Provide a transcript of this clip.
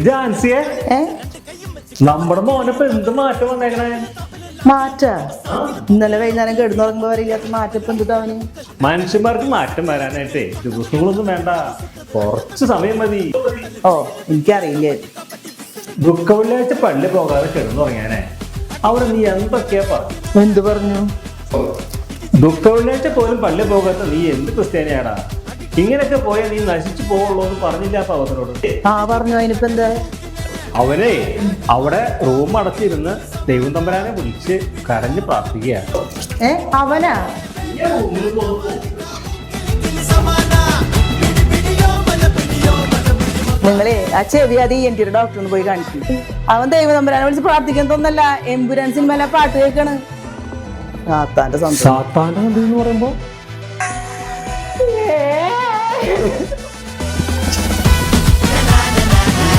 ജാൻസിയെ നമ്മുടെ മോനപ്പോ എന്ത് മാറ്റം വന്നേക്കണേ? മാറ്റാ ഇന്നലെ വൈകുന്നേരം കിടന്നുറങ്ങുമ്പോ വരില്ലാത്ത മാറ്റം ഇപ്പൊ എന്തിട്ടാ അവന്? മനുഷ്യന്മാർക്ക് മാറ്റം വരാനായിട്ടേ ദിവസങ്ങളൊന്നും വേണ്ട, കുറച്ച് സമയം മതി. ഓ എനിക്കറിയില്ലേ. ദുഃഖവെള്ളിയാഴ്ച പള്ളി പോകാതെ കിടന്നുറങ്ങാനേ അവിടെ നീ എന്തൊക്കെയാ പറഞ്ഞു? എന്ത് പറഞ്ഞു? ദുഃഖവെള്ളിയാഴ്ച പോലും പള്ളി പോകാത്ത നീ എന്ത് ക്രിസ്ത്യാനിയാടാ? ഇങ്ങനെയൊക്കെ പോയാൽ നീ നശിച്ചു പോവുള്ളൂ എന്ന് പറഞ്ഞില്ല അപ്പൊ അവനോട്? പറഞ്ഞു. അതിനിപ്പോ എന്താ? അവനെ അവിടെ റൂം അടച്ചിരുന്ന് ദൈവം തമ്പരാനെ വിളിച്ച് കരഞ്ഞ് പ്രാർത്ഥിക്കുകയാണ്. അവനാ? നിങ്ങളെ ആ ചെവി അത് എൻ്റെ ഡോക്ടറിന് പോയി കാണിക്കും. അവൻ ദൈവം തമ്പരാനെ വിളിച്ച് പ്രാർത്ഥിക്കാൻ തോന്നല്ല, എംബുരാൻ സിനിമയിലെ പാട്ട് കേൾക്കാണ്. സാത്താന്റെ എന്ന് പറയുമ്പോ